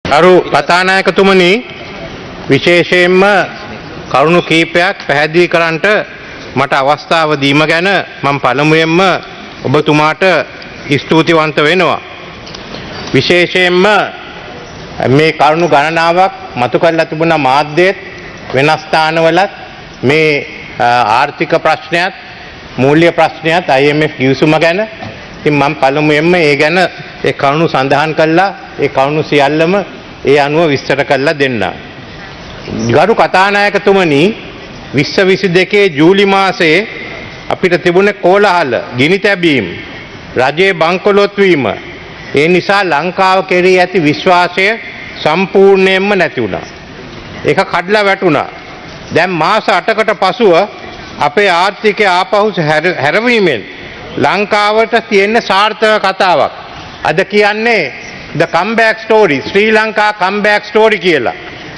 අරු කතානායකතුමනි විශේෂයෙන්ම කරුණු කීපයක් පැහැදිලි කරන්නට මට අවස්ථාව දීම ගැන මම පළමුවෙන්ම ඔබතුමාට ස්තුතිවන්ත වෙනවා. විශේෂයෙන්ම මේ කරුණු ගණනාවක් මතු කරලා තිබුණ මාධ්‍යයේත් වෙනස් ස්ථානවලත් මේ ආර්ථික ප්‍රශ්නයත් මූල්‍ය ප්‍රශ්නයත් IMF ගිවිසුම ගැන ඉතින් මම පළමුවෙන්ම ඒ ගැන ඒ කරුණු සඳහන් කළා ඒ කරුණු සියල්ලම ඒ අනුව විස්තර කරලා දෙන්න. ගරු කතානායකතුමනි 2022 ජූලි මාසයේ අපිට තිබුණේ කෝලහල, ගිනි තැබීම්, රජයේ බංකොලොත් වීම. ඒ නිසා ලංකාව කෙරෙහි ඇති විශ්වාසය සම්පූර්ණයෙන්ම නැති වුණා. ඒක කඩලා වැටුණා. දැන් මාස 8කට පසුව අපේ ආර්ථිකය ආපහු හැරවීමෙන් ලංකාවට තියෙන සාර්ථක කතාවක්. අද කියන්නේ the comeback story, Sri Lanka comeback story කියලා.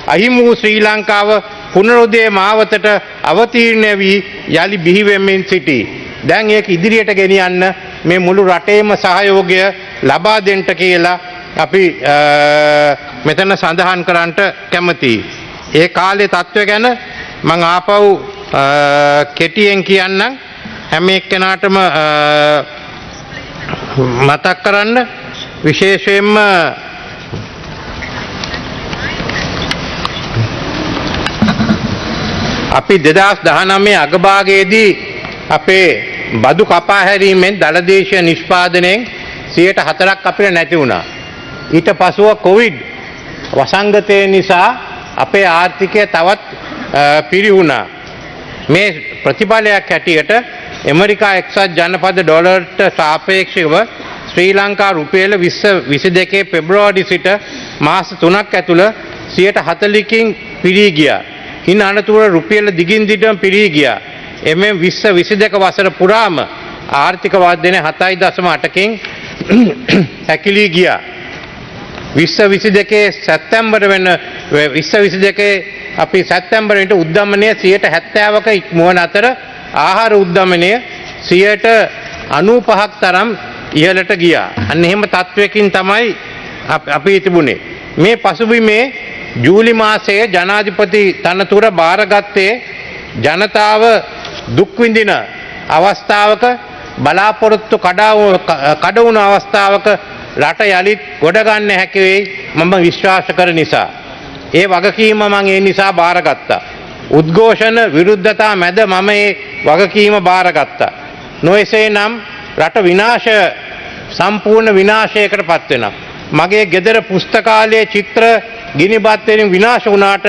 අහිමි වූ ශ්‍රී ලංකාව පුනරුදේ මාවතට අවතීර්ණ වී යලි බිහි වෙමින් සිටී. දැන් ඒක ඉදිරියට ගෙනියන්න මේ මුළු රටේම සහයෝගය ලබා දෙන්න කියලා අපි මෙතන සඳහන් කරන්නට කැමතියි. ඒ කාලේ තත්ත්වය ගැන මම ආපහු කෙටියෙන් කියන්නම්. හැම එක්කෙනාටම මතක් කරන්න. විශේෂයෙන්ම අපි 2019 අගභාගයේදී අපේ බදු කපා හැරීමෙන් දළදේශීය නිෂ්පාදනයෙන් 4% අපිට නැති වුණා. ඊට පසුව කොවිඩ් වසංගතය නිසා අපේ ආර්ථිකය තවත් පිරිහුණා. මේ ප්‍රතිඵලයක් හැටියට ඇමරිකා එක්සත් ජනපද ඩොලර්ට සාපේක්ෂව ශ්‍රී ලංකා රුපියල 2022 පෙබරවාරි සිට මාස 3ක් ඇතුළ 40%කින් පිරී ගියා. ඉන් අනතුරුව රුපියල දිගින් දිගටම පිරී ගියා. එමෙන් 2022 වසර පුරාම ආර්ථික වර්ධනය 7.8කින් හැකිලී ගියා. 2022 සැප්තැම්බර් වෙන 2022 අපි සැප්තැම්බර් වෙනට උද්දමනය 70%ක ඉක්මවන අතර ආහාර උද්දමනය 95%ක් තරම් ඉහළට ගියා. අන්න එහෙම තත්වයකින් තමයි අපි තිබුණේ. මේ පසුබිමේ ජූලි මාසයේ ජනාධිපති තනතුර බාරගත්තේ ජනතාව දුක් විඳින අවස්ථාවක, බලාපොරොත්තු කඩ වුණ අවස්ථාවක රට යලිත් ගොඩ ගන්න හැකි වෙයි මම විශ්වාස කරන නිසා. ඒ වගකීම මම ඒ නිසා බාරගත්තා. උද්ඝෝෂණ විරුද්ධතා මැද මම ඒ වගකීම බාරගත්තා. නොඑසේනම් රට සම්පූර්ණ විනාශයකට පත් වෙනවා. මගේ ගෙදර පුස්තකාලයේ චිත්‍ර ගිනිබත් වලින් විනාශ වුණාට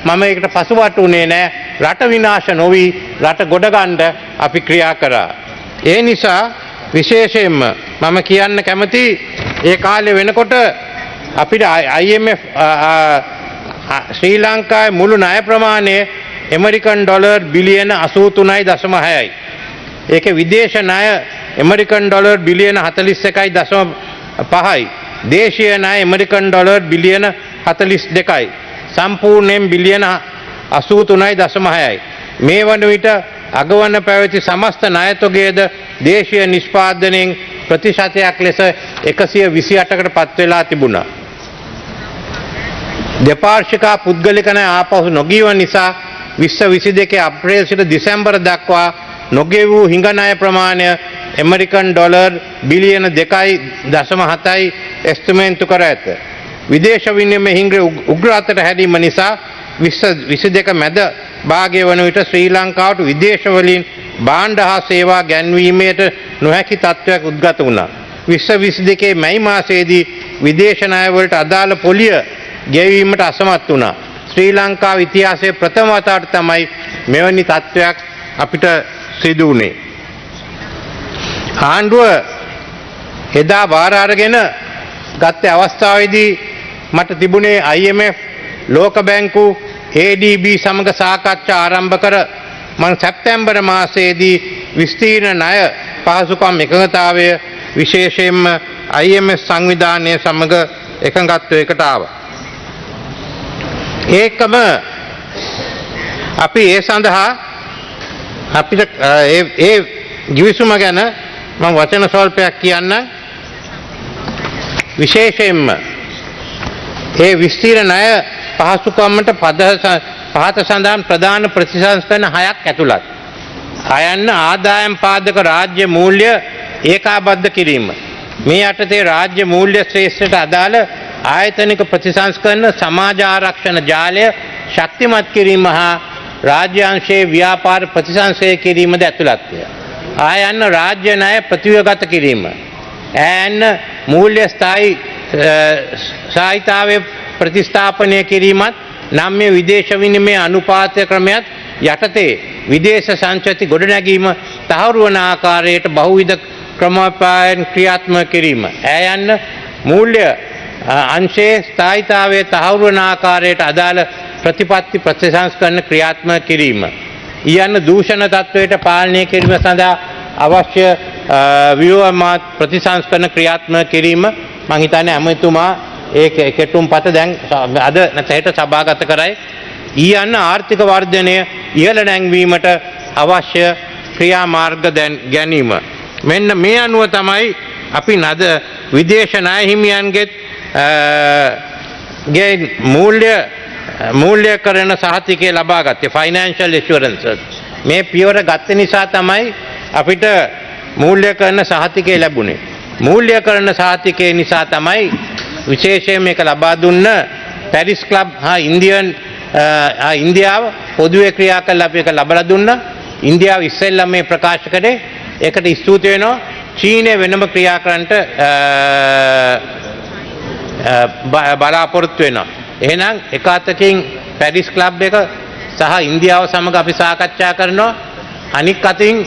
මම ඒකට පසුබට උනේ නැහැ. රට විනාශ නොවි රට ගොඩ ගන්න අපි ක්‍රියා කරා. ඒ නිසා විශේෂයෙන්ම මම කියන්න කැමති ඒ කාලේ වෙනකොට අපිට IMF ශ්‍රී ලංකාවේ මුළු ණය ප්‍රමාණය ඇමරිකන් ඩොලර් බිලියන 83.6යි. ඒකේ විදේශ ණය ඇමරිකන් ඩොලර් බිලියන 41.5යි. දේශීය ණය ඇමරිකන් ඩොලර් බිලියන 42යි. සම්පූර්ණයෙන් බිලියන 83.6යි. මේ වන විට අගවන පැවති සමස්ත ණයතොගයද දේශීය නිෂ්පාදනයෙන් ප්‍රතිශතයක් ලෙස 128කට පත් වෙලා තිබුණා. දෙපාර්ශ්වික පුද්ගලික ණය ආපහු නොගියව නිසා 2022 අප්‍රේල් සිට දෙසැම්බර් දක්වා නොගෙවූ හිඟ ණය ප්‍රමාණය ඇමරිකන් ඩොලර් බිලියන 2.7යි එස්ටිමේට් කර ඇත. විදේශ විනිමය හිඟ උග්‍ර අතට හැරීම නිසා 2022 මැද භාගය වන විට ශ්‍රී ලංකාවට විදේශ වලින් භාණ්ඩ හා සේවා ගැන්වීමට නොහැකි තත්ත්වයක් උද්ගත වුණා. 2022 මැයි මාසයේදී විදේශ ණය වලට අදාළ පොලිය ගෙවීමට අසමත් වුණා. ශ්‍රී ලංකාව ඉතිහාසයේ ප්‍රථම වතාවට තමයි මෙවැනි තත්ත්වයක් අපිට සිදු වුණේ. ආණ්ඩුව එදා බාර අරගෙන ගත්ත අවස්ථාවේදී මට තිබුණේ IMF, ලෝක බැංකු, ADB සමග සාකච්ඡා ආරම්භ කර මම සැප්තැම්බර් මාසයේදී විස්තීර්ණ ණය පහසුකම් එකඟතාවය විශේෂයෙන්ම IMF සංවිධානය සමග එකඟත්වයකට ආවා. ඒකම අපි ඒ සඳහා අපිට ඒ ගිවිසුම ගැන මම වචන ස්වල්පයක් කියන්න. විශේෂයෙන්ම ඒ විස්තීර්ණ ණය පහසුකම්මට පහත සඳහන් ප්‍රධාන ප්‍රතිසංස්කරණ 6ක් ඇතුළත්. අයන්න ආදායම් පාදක රාජ්‍ය මූල්‍ය ඒකාබද්ධ කිරීම. මේ යටතේ රාජ්‍ය මූල්‍ය ශ්‍රේෂ්ඨට අදාළ ආයතනික ප්‍රතිසංස්කරණ සමාජ ආරක්ෂණ ජාලය ශක්තිමත් කිරීම හා රාජ්‍යාංශයේ ව්‍යාපාර ප්‍රතිසංස්කරණය කිරීමද ඇතුළත්ය. ආයන්න රාජ්‍ය ණය ප්‍රතිව්‍යුහගත කිරීම. ඇයන්න මූල්‍ය ස්ථායීතාවයේ ප්‍රතිස්ථාපනය කිරීමත් නම් මේ විදේශ විනිමය අනුපාත ක්‍රමයක් යටතේ විදේශ සංචති ගොඩනැගීම තහවුරු වන ආකාරයට බහුවිධ ක්‍රමෝපායන් ක්‍රියාත්මක කිරීම. ඇයන්න මූල්‍ය අංශයේ ස්ථායීතාවයේ තහවුරු වන ආකාරයට අදාළ ප්‍රතිපත්ති ප්‍රතිසංස්කරණ ක්‍රියාත්මක කිරීම. ඊයන්න දූෂණ තත්වයට පාලනය කිරීම සඳහා අවශ්‍ය ව්‍යුහාත්මක ප්‍රතිසංස්කරණ ක්‍රියාත්මක කිරීම. මම හිතන්නේ ඇමතුමා ඒ කෙටුම්පත දැන් අද නැතේට සභාගත කරයි. ඊයන්න ආර්ථික වර්ධනය ඉහළ නැංවීමට අවශ්‍ය ක්‍රියාමාර්ග ගැනීම. මෙන්න මේ අනුව තමයි අපි නද විදේශ ණය හිමියන්ගේ මූල්‍යකරණ සහතිකය ලබා ගත්තේ ෆයිනෑන්ෂල් ඉන්ෂුරන්සස්. මේ පියවර ගත්ත නිසා තමයි අපිට මූල්‍යකරණ සහතිකය ලැබුණේ. මූල්‍යකරණ සහතිකය නිසා තමයි විශේෂයෙන් මේක ලබා දුන්න පැරිස් ක්ලබ් හා ඉන්දියාව පොදුවේ ක්‍රියා කළා අපි ඒක ලබා දුන්නා. ඉන්දියාව ඉස්සෙල්ලා මේ ප්‍රකාශ කරේ. ඒකට ස්තුති වෙනවා. චීනය වෙනම ක්‍රියා කරන්නට බලාපොරොත්තු වෙනවා. එහෙනම් එක අතකින් පැරිස් ක්ලබ් එක සහ ඉන්දියාව සමග අපි සාකච්ඡා කරනවා. අනික් අතින්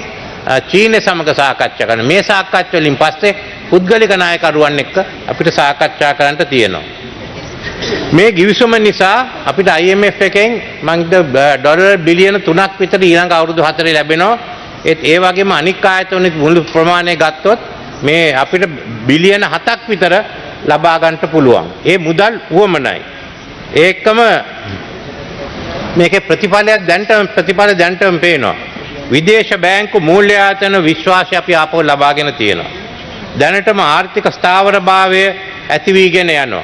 චීනය සමග සාකච්ඡා කරනවා. මේ සාකච්ඡා වලින් පස්සේ පුද්ගලික නායකරුවන් එක්ක අපිට සාකච්ඡා කරන්න තියෙනවා. මේ ගිවිසුම නිසා අපිට IMF එකෙන් ඩොලර් බිලියන 3ක් විතර ඊළඟ අවුරුදු 4 ලැබෙනවා. ඒ වගේම අනික් ආයතන මුළු ප්‍රමාණය ගත්තොත් මේ අපිට බිලියන 7ක් විතර ලබා ගන්නට පුළුවන්. ඒ මුදල් උවමනයි. ඒකම මේකේ ප්‍රතිඵලයක් දැන්ටම පේනවා. විදේශ බැංකු මූල්‍ය ආයතන විශ්වාසය අපි ආපහු ලබාගෙන තියෙනවා. දැනටම ආර්ථික ස්ථාවරභාවය ඇති වීගෙන යනවා.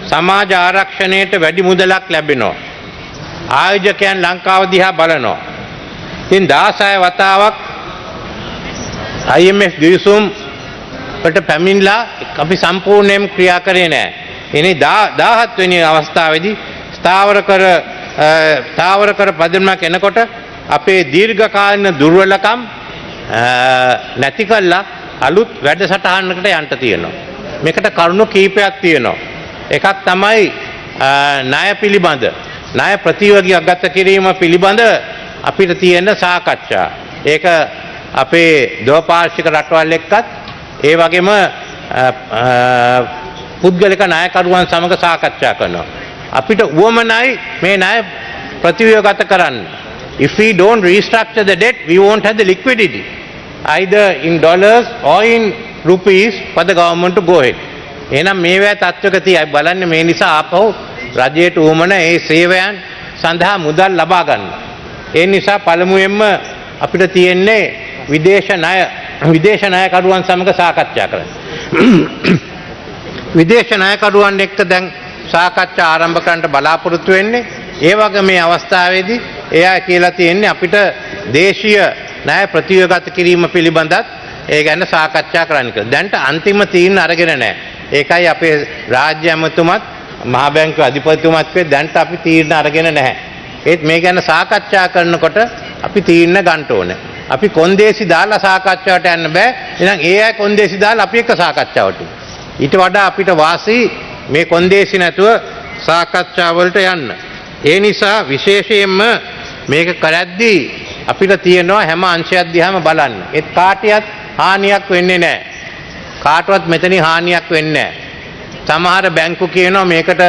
සමාජ ආරක්ෂණයට වැඩි මුදලක් ලැබෙනවා. ආයෝජකයන් ලංකාව දිහා බලනවා. ඉතින් 16 වතාවක් IMF ගිවිසුම් වලට පැමිණලා අපි සම්පූර්ණයෙන්ම ක්‍රියා කරේ නැහැ. එනේ 17 වෙනි අවස්ථාවේදී ස්ථාවර කර පදනමක් එනකොට අපේ දීර්ඝකාලීන දුර්වලකම් නැති කළා අලුත් වැඩසටහනකට යන්න තියෙනවා. මේකට කරුණු කීපයක් තියෙනවා. එකක් තමයි ණය පිළිබඳ ණය ප්‍රතිව්‍යුහගත කිරීම පිළිබඳ අපිට තියෙන සාකච්ඡා. ඒක අපේ දෙපාර්ශ්වික රටවල් එක්කත් ඒ වගේම පුද්ගලික ණයකරුවන් සමග සාකච්ඡා කරනවා. අපිට උවමනයි මේ ණය ප්‍රතිව්‍යුහගත කරන්න. If we don't restructure the debt, we won't have the liquidity, either in dollars or in rupees for the government to go ahead. එහෙනම් මේවැ තත්ත්වක තියයි බලන්නේ මේ නිසා ආපහු රජයට උවමන ඒ සේවයන් සඳහා මුදල් ලබා ගන්න. ඒ නිසා පළමුවෙන්ම අපිට තියෙන්නේ විදේශ ණයකරුවන් සමග සාකච්ඡා කරන්න. විදේශ ණයකරුවන් එක්ක දැන් සාකච්ඡා ආරම්භ කරන්න බලාපොරොත්තු වෙන්නේ. ඒ වගේ මේ අවස්ථාවේදී එයා කියලා තියෙන්නේ අපිට දේශීය ණය ප්‍රතිව්‍යුහගත කිරීම පිළිබඳත් ඒ ගැන සාකච්ඡා කරන්න කියලා. දැන්ට අන්තිම තීරණ අරගෙන නැහැ. ඒකයි අපේ රාජ්‍ය ඇමතුමත් මහා බැංකුවේ අධිපතිතුමත් කිව්වේ දැන්ට අපි තීරණ අරගෙන නැහැ. ඒත් මේ ගැන සාකච්ඡා කරනකොට අපි තීරණ ගන්න ඕනේ. අපි කොන්දේසි දාලා සාකච්ඡාවට යන්න බෑ. එහෙනම් ඒ අය කොන්දේසි දාලා අපි එක්ක සාකච්ඡාවට. ඊට වඩා අපිට වාසි මේ කොන්දේසි නැතුව සාකච්ඡා වලට යන්න. ඒ නිසා විශේෂයෙන්ම මේක කරද්දී අපිට තියෙනවා හැම අංශයක් දිහාම බලන්න. ඒත් කාටියක් හානියක් වෙන්නේ නැහැ. කාටවත් මෙතනින් හානියක් වෙන්නේ නැහැ. සමහර බැංකු කියනවා මේකට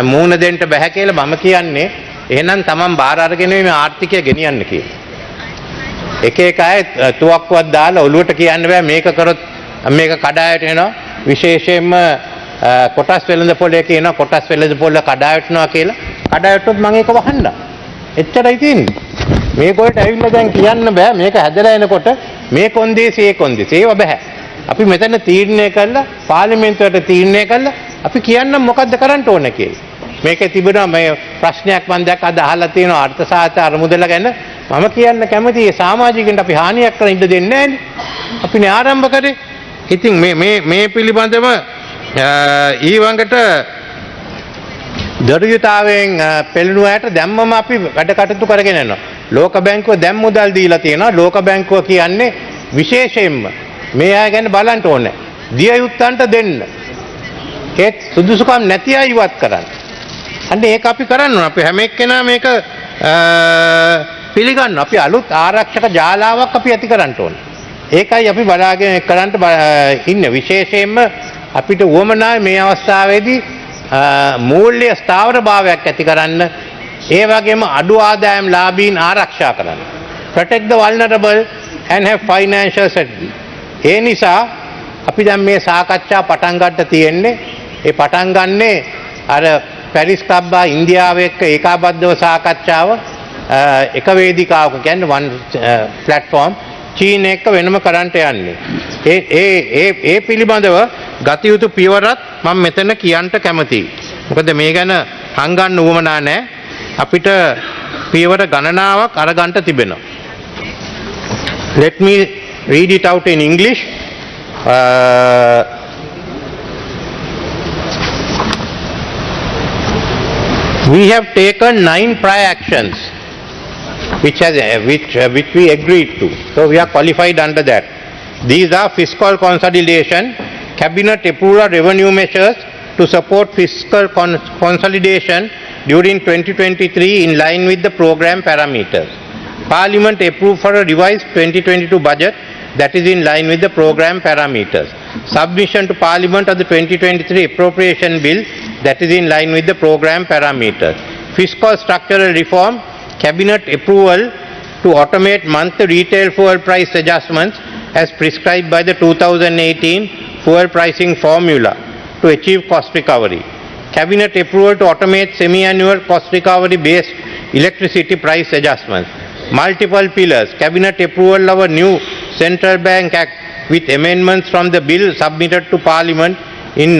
මූණ දෙන්න බෑ කියලා. මම කියන්නේ එහෙනම් Taman බාර අරගෙන මේ ආර්ථිකය ගෙනියන්න කියලා. එක එක අය තුවක්කුවක් දාලා ඔලුවට කියන්න බෑ මේක කරොත් මේක කඩායට එනවා. විශේෂයෙන්ම කොටස් වෙළඳ පොලේ කියනවා කොටස් වෙළඳ පොල කඩාවැටෙනවා කියලා. කඩාවැටුනොත් මම ඒක වහන්න. එච්චරයි තියෙන්නේ. මේක වලට ඇවිල්ලා දැන් කියන්න බෑ මේක හැදලා එනකොට මේ කොන්දේසි ඒ කොන්දේසි ඒව බෑ. අපි මෙතන තීරණය කළා පාර්ලිමේන්තුවට තීරණය කළා අපි කියන්නම් මොකද්ද කරන්න ඕන කියලා. මේකේ තිබුණා මේ ප්‍රශ්නයක් මම දැක්ක අද අහලා තියෙනවා අර්ථසාහිත්‍ය අරමුදල ගැන. මම කියන්න කැමතියි සමාජිකයන්ට අපි හානියක් කරන්න ඉඩ දෙන්නේ නැහැනේ. අපිනේ ආරම්භ කරේ. ඉතින් මේ පිළිබඳව ඊවඟට දරුයතාවෙන් පෙළෙනු ඇයට දැම්මම අපි වැඩ කටයුතු කරගෙන යනවා. ලෝක බැංකුව දැන් මුදල් දීලා තියෙනවා. ලෝක බැංකුව කියන්නේ විශේෂයෙන්ම මේ අය ගැන බලන්න ඕනේ. දිය යුත්තන්ට දෙන්න. ඒත් සුදුසුකම් නැති අය ඉවත් කරන්න. අන්න ඒක අපි කරන්න ඕන. අපි හැම එක්කෙනා මේක පිළිගන්න. අපි අලුත් ආරක්ෂක ජාලාවක් අපි ඇති කරන්න ඕන. ඒකයි අපි බලාගෙන කරන්න ඉන්නේ. විශේෂයෙන්ම අපිට උවමනායි මේ අවස්ථාවේදී මූල්‍ය ස්ථාවර භාවයක් ඇති කරන්න. ඒ වගේම අඩු ආදායම් ලාභීන් ආරක්ෂා කරන්න. Protect the vulnerable and have financial stability. ඒ නිසා අපි දැන් මේ සාකච්ඡා පටන් ගන්න තියෙන්නේ. ඒ පටන් ගන්නේ අර පැරිස් ක්ලබ් ඉන්දියාව එක්ක ඒකාබද්ධව සාකච්ඡාව එක වේදිකාවක කියන්නේ one platform චීන එක්ක වෙනම කරන්ට යන්නේ. ඒ පිළිබඳව ගත යුතු පියවරත් මම මෙතන කියන්න කැමතියි. මොකද මේ ගැන හංගන්න උවමනා නැහැ. අපිට පියවර ගණනාවක් අරගන්න තිබෙනවා. Let me read it out in English. We have taken 9 prior actions which we agreed to. So we are qualified under that. These are fiscal consolidation, cabinet approval revenue measures to support fiscal consolidation during 2023 in line with the program parameters. Parliament approved for a revised 2022 budget that is in line with the program parameters. Submission to Parliament of the 2023 appropriation bill that is in line with the program parameters. Fiscal structural reform, cabinet approval to automate monthly retail fuel price adjustments as prescribed by the 2018 fuel pricing formula to achieve cost recovery. Cabinet approval to automate semi-annual cost recovery based electricity price adjustments. Multiple pillars. Cabinet approval of a new Central Bank Act with amendments from the bill submitted to Parliament in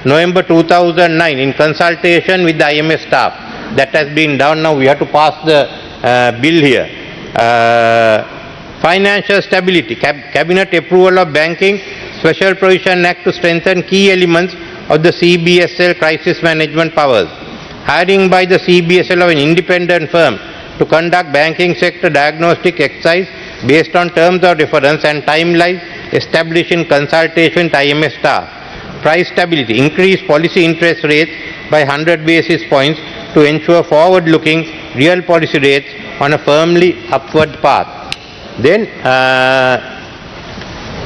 November 2009 in consultation with the IMF staff. That has been done. Now we have to pass the bill here. Financial stability. Cabinet approval of Banking Special Provision Act to strengthen key elements of the CBSL crisis management powers. Hiring by the CBSL of an independent firm to conduct banking sector diagnostic exercise based on terms of reference and timelines established in consultation with IMF staff. Price stability. Increase policy interest rates by 100 basis points to ensure forward-looking real policy rates on a firmly upward path. Then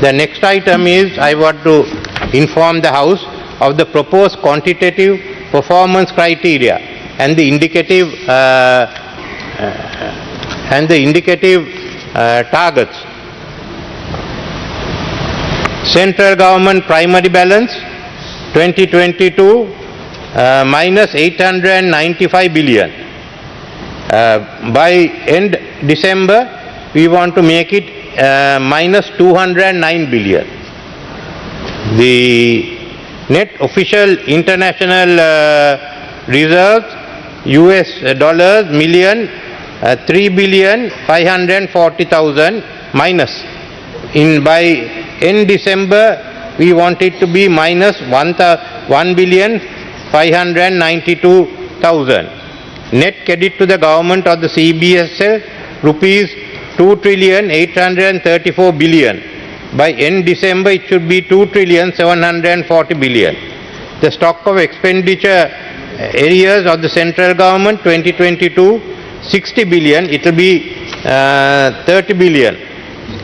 the next item is I want to inform the House of the proposed quantitative performance criteria and the indicative targets. Central government primary balance 2022 minus 895 billion. By end December we want to make it minus 209 billion. The net official international reserves US dollars million 3,540,000 minus. By end December we want it to be minus 1,592,000. Net credit to the government of the CBSL rupees 2,834 billion. By end December it should be 2,740 billion. The stock of expenditure areas of the central government 2022 60 billion, it will be 30 billion.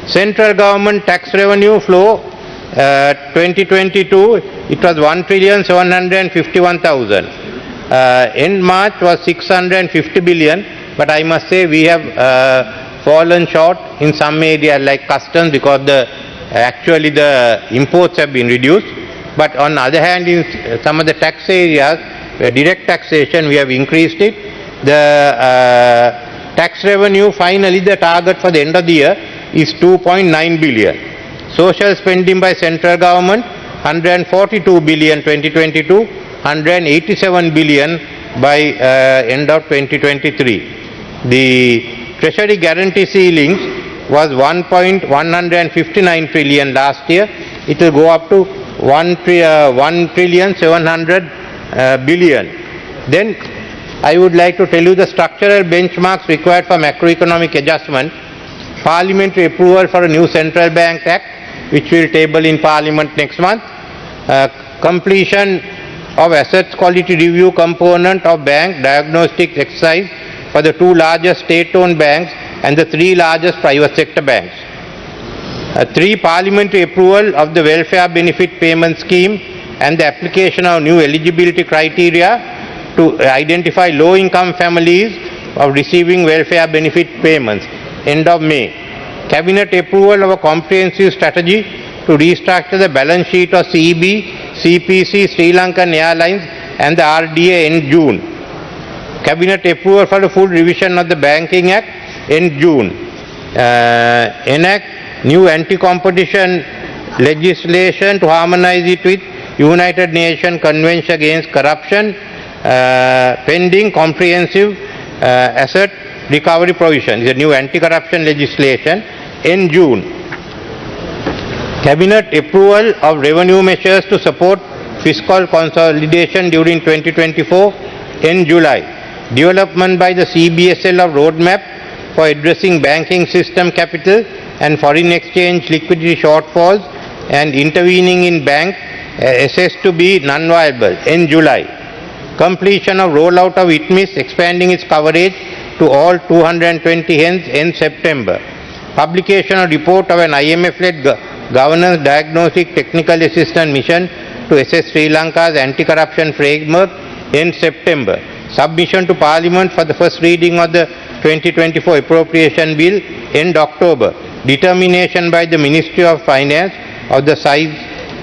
Central government tax revenue flow 2022 it was 1,751,000. End March was 650 billion, but I must say we have fallen short in some areas like customs because actually the imports have been reduced. But on the other hand, in some of the tax areas, direct taxation, we have increased it. The tax revenue, finally the target for the end of the year is 2.9 billion. Social spending by central government 142 billion 2022, 187 billion by end of 2023. The treasury guarantee ceilings was 1.159 trillion last year. It will go up to 1 trillion 700 billion. Then I would like to tell you the structural benchmarks required for macroeconomic adjustment. Parliamentary approval for a new Central Bank Act, which we will table in Parliament next month. Completion of assets quality review component of bank diagnostic exercise for the two largest state-owned banks and the three largest private sector banks. 3. Parliamentary approval of the welfare benefit payment scheme and the application of new eligibility criteria to identify low-income families of receiving welfare benefit payments. End of May. Cabinet approval of a comprehensive strategy to restructure the balance sheet of CB, CPC, Sri Lankan Airlines and the RDA in June. Cabinet approval for the full revision of the Banking Act in June. Enact new anti-competition legislation to harmonize it with United Nations Convention Against Corruption, pending comprehensive asset recovery provision. The new anti-corruption legislation in June. Cabinet approval of revenue measures to support fiscal consolidation during 2024 in July. Development by the CBSL of roadmap for addressing banking system capital and foreign exchange liquidity shortfalls and intervening in bank assessed to be non-viable in July. Completion of rollout of ITMIS, expanding its coverage to all 220 HENs in September. Publication of report of an IMF-led governance diagnostic technical assistance mission to assess Sri Lanka's anti-corruption framework in September. Submission to Parliament for the first reading of the 2024 appropriation bill in October. Determination by the Ministry of Finance of the size,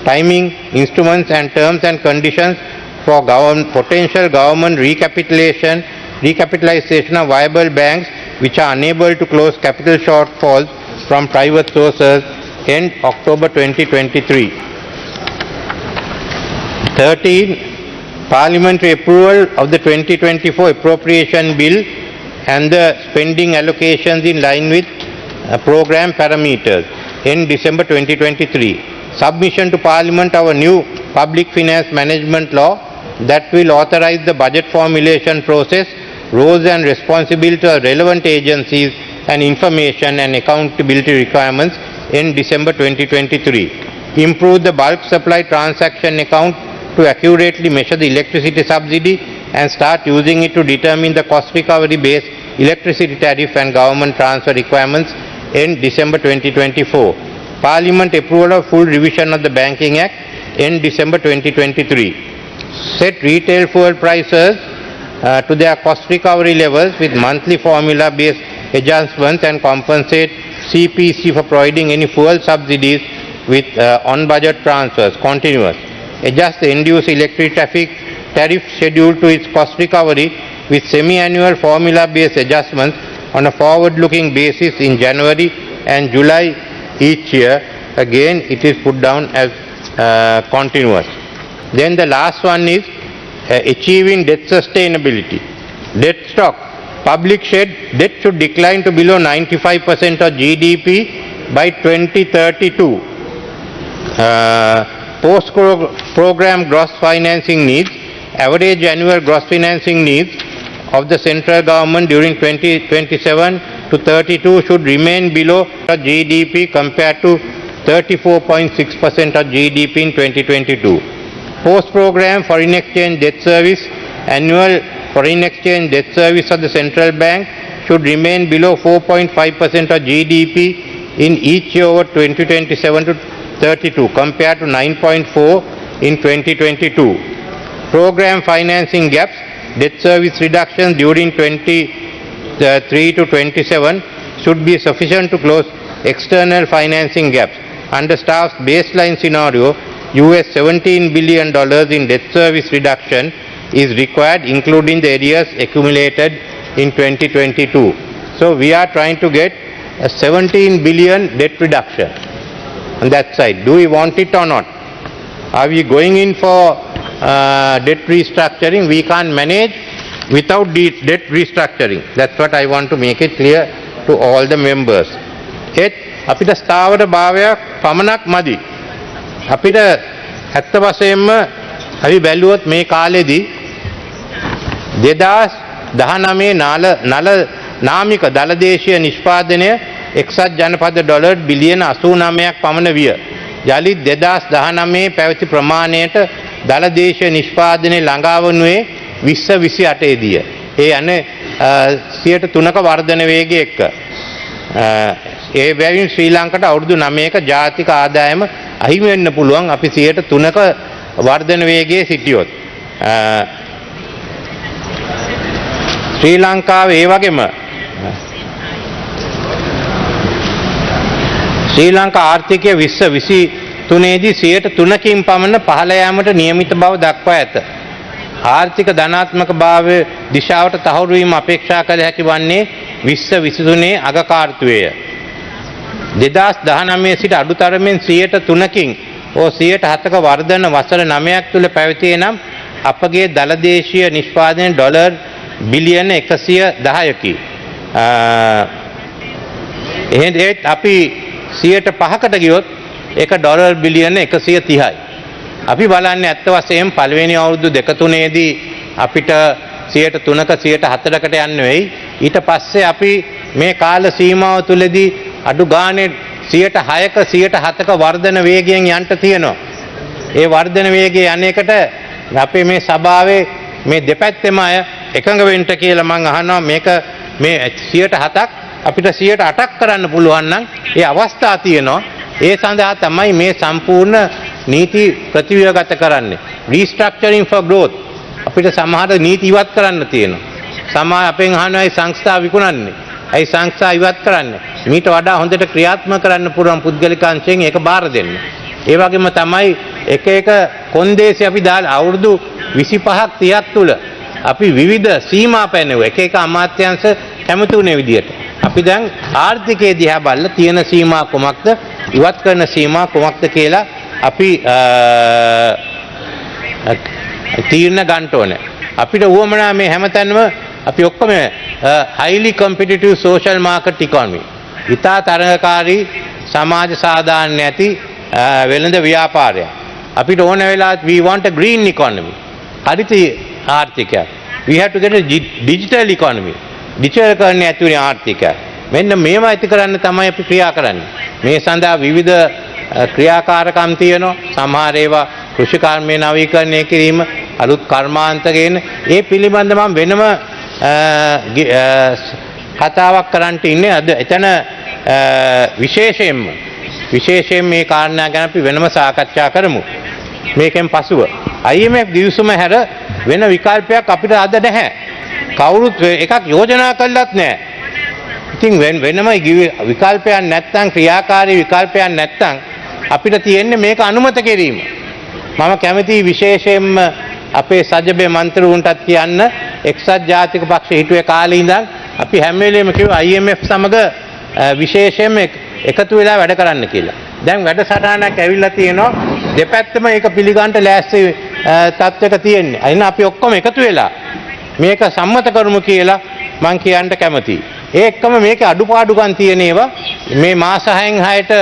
timing, instruments and terms and conditions for potential government recapitalization of viable banks which are unable to close capital shortfalls from private sources in October 2023. 13. Parliamentary approval of the 2024 appropriation bill and the spending allocations in line with program parameters in December 2023. Submission to Parliament of a new public finance management law that will authorize the budget formulation process, roles and responsibilities of relevant agencies and information and accountability requirements in December 2023. Improve the bulk supply transaction account to accurately measure the electricity subsidy and start using it to determine the cost recovery based electricity tariff and government transfer requirements in December 2024. Parliament approval of full revision of the Banking Act in December 2023. Set retail fuel prices to their cost recovery levels with monthly formula based adjustments and compensate CPC for providing any fuel subsidies with on-budget transfers continuous. Adjust the induced electric traffic tariff schedule to its cost recovery with semi-annual formula-based adjustments on a forward-looking basis in January and July each year. Again, it is put down as continuous. Then the last one is achieving debt sustainability. Debt stock. Public debt should decline to below 95% of GDP by 2032. Post-program gross financing needs. Average annual gross financing needs of the central government during 2027 to 32 should remain below GDP compared to 34.6% of GDP in 2022. Post-program foreign exchange debt service. Annual foreign exchange debt service of the central bank should remain below 4.5% of GDP in each year over 2027 to 32 compared to 9.4 in 2022. Program financing gaps. Debt service reduction during 23 to 27 should be sufficient to close external financing gaps. Under staff's baseline scenario, US $17 billion in debt service reduction is required, including the arrears accumulated in 2022. So we are trying to get a 17 billion debt reduction. on that side. Do we want it or not? Are we going in for debt restructuring? We can't manage without debt restructuring. That's what I want to make it clear to all the members. ඒත් අපිට ස්ථාවර භාවයක් පමණක් මදි. අපිට ඇත්ත වශයෙන්ම අපි බැලුවොත් මේ කාලෙදී 2019 නාමික දලදේශීය නිෂ්පාදනය එක්සත් ජනපද ඩොලර් බිලියන 89ක් පමණ විය. යලිත් 2019 පැවති ප්‍රමාණයට දලදේශීය නිෂ්පාදනය ළඟා වනුයේ 2028 දී. ඒ යන්නේ 3% වර්ධන වේගය එක්ක. ඒ බැවින් ශ්‍රී ලංකාවට අවුරුදු 9ක ජාතික ආදායම අහිමි වෙන්න පුළුවන් අපි 3%ක වර්ධන වේගයේ සිටියොත්. ශ්‍රී ලංකාවේ ඒ වගේම ශ්‍රී ලංකා ආර්ථිකය 2023 දී 3%කින් පමණ පහළ යාමට නියමිත බව දක්වා ඇත. ආර්ථික ධනාත්මක භාවයේ දිශාවට තහවුරු වීම අපේක්ෂා කළ හැකි වන්නේ 2023 අගකාර්තුවේය. 2019 සිට අඩුතරමින් 3%කින් හෝ 7%ක වර්ධන වසර 9ක් තුළ පැවතියේ නම් අපගේ දලදේශීය නිෂ්පාදනය ඩොලර් බිලියන 110කි. එහෙත් අපි 5%කට ගියොත් ඒක ඩොලර් බිලියන 130යි. අපි බලන්නේ ඇත්ත වශයෙන්ම පළවෙනි අවුරුදු 2-3 දී අපිට 3%ක 4%කට යන්න වෙයි. ඊට පස්සේ අපි මේ කාල සීමාව තුලදී අඩු ගානේ 6%ක 7%ක වර්ධන වේගයෙන් යන්න තියෙනවා. ඒ වර්ධන වේගයේ අනේකට අපේ මේ සභාවේ මේ දෙපැත්තෙම අය එකඟ වෙන්න කියලා මම අහනවා. මේක මේ 7%ක් අපිට 8%ක් කරන්න පුළුවන් නම් ඒ අවස්ථා තියෙනවා. ඒ සඳහා තමයි මේ සම්පූර්ණ නීති ප්‍රතිව්‍යුහගත කරන්නේ. රීස්ට්‍රක්චරින් ෆොර් ග්‍රෝත් අපිට සමහර නීති ඉවත් කරන්න තියෙනවා. සමහර අපෙන් අහනවා ඒ සංස්ථා විකුණන්නේ. ඒ සංස්ථා ඉවත් කරන්නේ. මීට වඩා හොඳට ක්‍රියාත්මක කරන්න පුළුවන් පුද්ගලික අංශයෙන් ඒක බාර දෙන්න. ඒ වගේම තමයි එක කොන්දේසි අපි දාලා අවුරුදු 25ක් 30ක් තුල අපි විවිධ සීමා පැනෙවුවා. එක අමාත්‍යාංශ කැමති වුණේ විදියට. අපි දැන් ආර්ථිකයේ දිහා බලලා තියෙන සීමා කොමක්ද ඉවත් කරන සීමා කොමක්ද කියලා අපි තීරණ ගන්න ඕනේ. අපිට උවමනා මේ හැමතැනම අපි ඔක්කොම highly competitive social market economy. ඉතා තරඟකාරී සමාජ සාධාරණ නැති වෙළඳ ව්‍යාපාරයක්. අපිට ඕන වෙලාවත් we want a green economy. Haritha ආර්ථිකයක්. We have to get a digital economy. digital කරන්නේ ඇතුලේ ආර්ථිකයක්. මෙන්න මේවා ඇති කරන්න තමයි අපි ක්‍රියා කරන්නේ. මේ සඳහා විවිධ ක්‍රියාකාරකම් තියෙනවා. සමහර ඒවා කෘෂිකර්මයේ නවීකරණය කිරීම, අලුත් කර්මාන්ත ගේන ඒ පිළිබඳ මම වෙනම කතාවක් කරන්න ඉන්නේ. අද එතන විශේෂයෙන් මේ කාරණා ගැන අපි වෙනම සාකච්ඡා කරමු. මේකෙන් පසුව IMF දිවිසුම හැර වෙන විකල්පයක් අපිට අද නැහැ. කවුරුත් එකක් යෝජනා කළත් නැහැ. ඉතින් වෙනම විකල්පයක් නැත්නම් ක්‍රියාකාරී විකල්පයක් නැත්නම් අපිට තියෙන්නේ මේක අනුමත කිරීම. මම කැමතියි විශේෂයෙන්ම අපේ සජ්ජබේ මන්ත්‍රීවරුන්ටත් කියන්න එක්සත් ජාතික පක්ෂ හිටුවේ කාලේ ඉඳන් අපි හැම වෙලේම කිව්වා IMF සමග විශේෂයෙන්ම එකතු වෙලා වැඩ කරන්න කියලා. දැන් වැඩසටහනක් ඇවිල්ලා තියෙනවා. දෙපැත්තම ඒක පිළිගන්න ලෑස්ති තත්ත්වයක තියෙන්නේ. අයින අපි ඔක්කොම එකතු වෙලා මේක සම්මත කරමු කියලා මම කියන්න කැමතියි. ඒ එක්කම මේකේ අඩුපාඩුකම් තියෙන ඒවා මේ මාස 6න් 6ට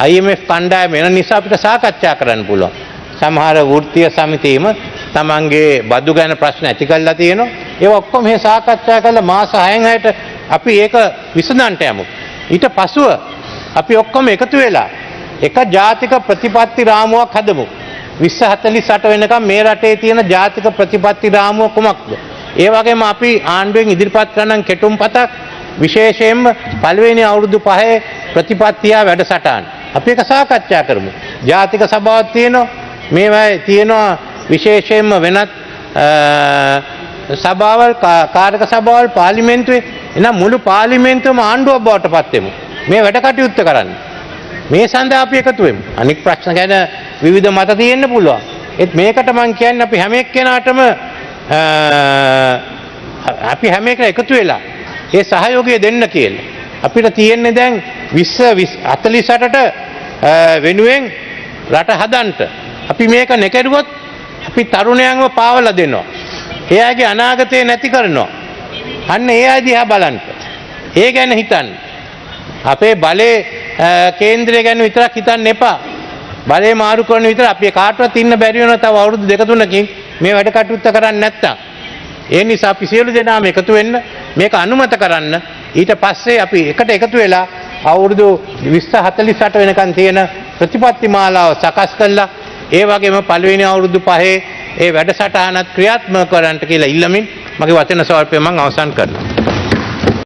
IMF කණ්ඩායම වෙන නිසා අපිට සාකච්ඡා කරන්න පුළුවන්. සමහර වෘත්තීය සමිතියම තමන්ගේ බදු ගැන ප්‍රශ්න ඇති කරලා තියෙනවා. ඒක ඔක්කොම මේ සාකච්ඡා කරලා මාස 6න් 6ට අපි ඒක විසඳන්න යමු. ඊට පසුව අපි ඔක්කොම එකතු වෙලා එක ජාතික ප්‍රතිපත්ති රාමුවක් හදමු. 2048 වෙනකම් මේ රටේ තියෙන ජාතික ප්‍රතිපත්ති රාමුව කොමක්ද? ඒ වගේම අපි ආණ්ඩුවෙන් ඉදිරිපත් කරන කෙටුම්පතක් විශේෂයෙන්ම පළවෙනි අවුරුදු 5 ප්‍රතිපත්තිය වැඩසටහන. අපි ඒක සාකච්ඡා කරමු. ජාතික සභාවක් තියෙනවා. මේවා තියෙනවා විශේෂයෙන්ම වෙනත් සභාවල් කාරක සභාවල් පාර්ලිමේන්තුවේ එනම් මුළු පාර්ලිමේන්තුවම ආණ්ඩුවක් බවට පත් වෙමු. මේ වැඩ කටයුත්ත කරන්න. මේ සඳහා අපි එකතු වෙමු. අනික් ප්‍රශ්න ගැන විවිධ මත තියෙන්න පුළුවන්. ඒත් මේකට මම කියන්නේ අපි හැම එක්කෙනාටම අපි හැම එක එකතු වෙලා ඒ සහයෝගය දෙන්න කියලා. අපිට තියෙන්නේ දැන් 48ට වෙනුවෙන් රට හදන්ට අපි මේක නැකරුවොත් අපි තරුණයන්ව පාවලා දෙනවා. එයාගේ අනාගතය නැති කරනවා. අන්න ඒ අය දිහා බලන්න. ඒ ගැන හිතන්න. අපේ බලේ කේන්ද්‍රය ගැන විතරක් හිතන්න එපා. බලේ මාරු කරන විතර අපි කාටවත් ඉන්න බැරි වෙනවා තව අවුරුදු දෙක තුනකින් මේ වැඩ කටයුත්ත කරන්නේ නැත්තම්. ඒ නිසා අපි සියලු දෙනාම එකතු වෙන්න මේක අනුමත කරන්න. ඊට පස්සේ අපි එකට එකතු වෙලා අවුරුදු 2048 වෙනකන් තියෙන ප්‍රතිපත්ති මාලාව සකස් කළා. ඒ වගේම පළවෙනි අවුරුදු පහේ ඒ වැඩසටහනත් ක්‍රියාත්මක කරන්නට කියලා ඉල්ලමින් මගේ වචන ස්වල්පය මම අවසන් කරනවා.